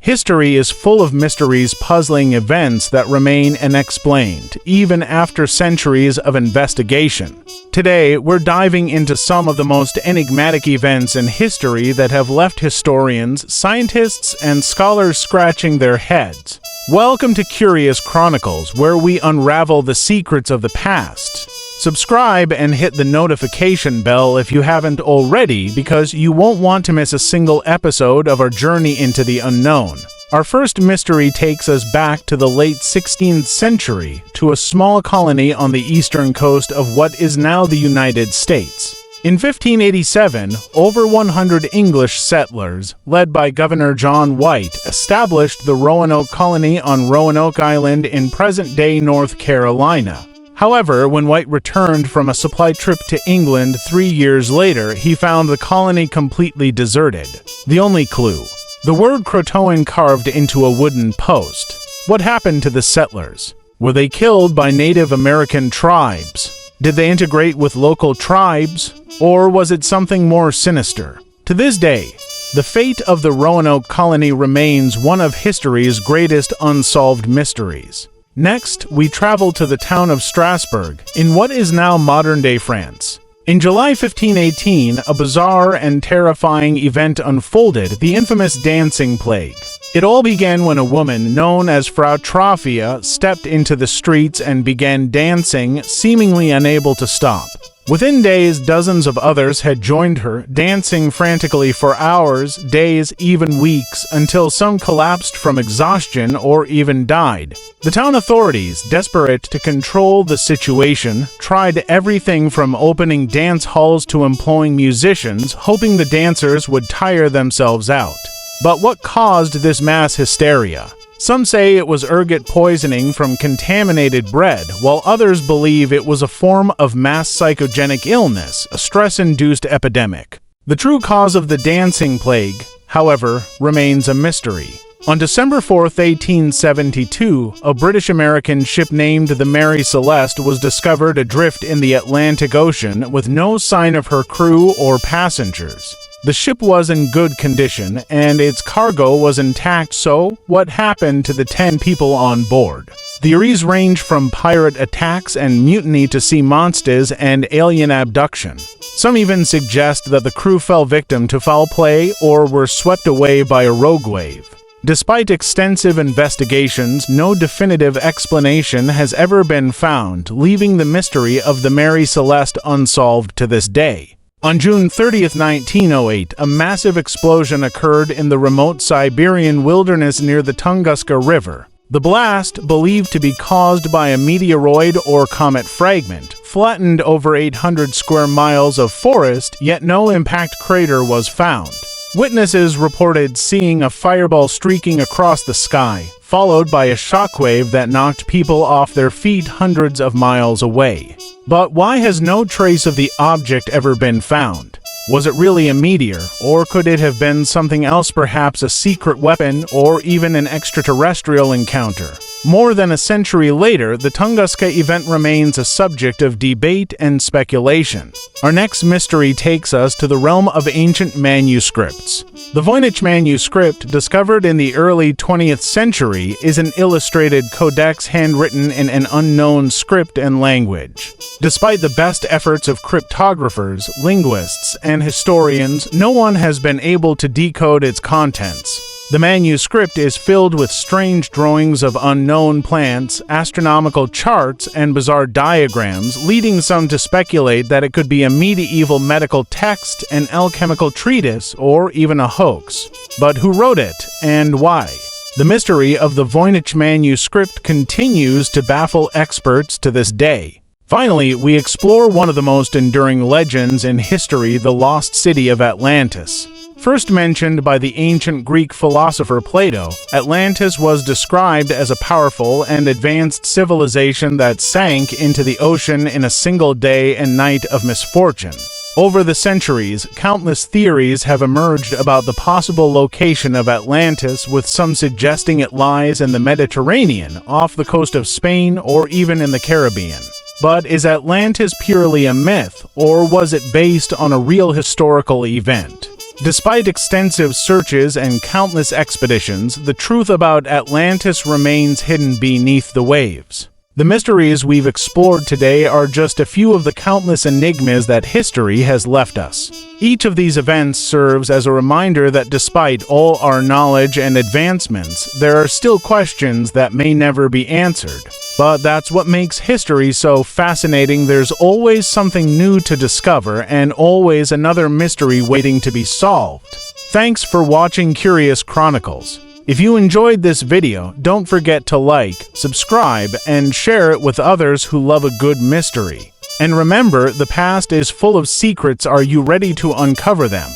History is full of mysteries, puzzling events that remain unexplained, even after centuries of investigation. Today, we're diving into some of the most enigmatic events in history that have left historians, scientists, and scholars scratching their heads. Welcome to Curious Chronicles, where we unravel the secrets of the past. Subscribe and hit the notification bell if you haven't already, because you won't want to miss a single episode of our journey into the unknown. Our first mystery takes us back to the late 16th century, to a small colony on the eastern coast of what is now the United States. In 1587, over 100 English settlers, led by Governor John White, established the Roanoke Colony on Roanoke Island in present-day North Carolina. However, when White returned from a supply trip to England 3 years later, he found the colony completely deserted. The only clue: the word Croatoan carved into a wooden post. What happened to the settlers? Were they killed by Native American tribes? Did they integrate with local tribes? Or was it something more sinister? To this day, the fate of the Roanoke colony remains one of history's greatest unsolved mysteries. Next, we travel to the town of Strasbourg, in what is now modern-day France. In July 1518, a bizarre and terrifying event unfolded, the infamous dancing plague. It all began when a woman known as Frau Trophia stepped into the streets and began dancing, seemingly unable to stop. Within days, dozens of others had joined her, dancing frantically for hours, days, even weeks, until some collapsed from exhaustion or even died. The town authorities, desperate to control the situation, tried everything from opening dance halls to employing musicians, hoping the dancers would tire themselves out. But what caused this mass hysteria? Some say it was ergot poisoning from contaminated bread, while others believe it was a form of mass psychogenic illness, a stress-induced epidemic. The true cause of the dancing plague, however, remains a mystery. On December 4, 1872, a British-American ship named the Mary Celeste was discovered adrift in the Atlantic Ocean with no sign of her crew or passengers. The ship was in good condition, and its cargo was intact, so what happened to the 10 people on board? Theories range from pirate attacks and mutiny to sea monsters and alien abduction. Some even suggest that the crew fell victim to foul play or were swept away by a rogue wave. Despite extensive investigations, no definitive explanation has ever been found, leaving the mystery of the Mary Celeste unsolved to this day. On June 30, 1908, a massive explosion occurred in the remote Siberian wilderness near the Tunguska River. The blast, believed to be caused by a meteoroid or comet fragment, flattened over 800 square miles of forest, yet no impact crater was found. Witnesses reported seeing a fireball streaking across the sky, followed by a shockwave that knocked people off their feet hundreds of miles away. But why has no trace of the object ever been found? Was it really a meteor, or could it have been something else, perhaps a secret weapon or even an extraterrestrial encounter? More than a century later, the Tunguska event remains a subject of debate and speculation. Our next mystery takes us to the realm of ancient manuscripts. The Voynich Manuscript, discovered in the early 20th century, is an illustrated codex handwritten in an unknown script and language. Despite the best efforts of cryptographers, linguists, and historians, no one has been able to decode its contents. The manuscript is filled with strange drawings of unknown plants, astronomical charts, and bizarre diagrams, leading some to speculate that it could be a medieval medical text, an alchemical treatise, or even a hoax. But who wrote it, and why? The mystery of the Voynich Manuscript continues to baffle experts to this day. Finally, we explore one of the most enduring legends in history, the lost city of Atlantis. First mentioned by the ancient Greek philosopher Plato, Atlantis was described as a powerful and advanced civilization that sank into the ocean in a single day and night of misfortune. Over the centuries, countless theories have emerged about the possible location of Atlantis, with some suggesting it lies in the Mediterranean, off the coast of Spain, or even in the Caribbean. But is Atlantis purely a myth, or was it based on a real historical event? Despite extensive searches and countless expeditions, the truth about Atlantis remains hidden beneath the waves. The mysteries we've explored today are just a few of the countless enigmas that history has left us. Each of these events serves as a reminder that despite all our knowledge and advancements, there are still questions that may never be answered. But that's what makes history so fascinating. There's always something new to discover and always another mystery waiting to be solved. Thanks for watching Curious Chronicles. If you enjoyed this video, don't forget to like, subscribe, and share it with others who love a good mystery. And remember, the past is full of secrets. Are you ready to uncover them?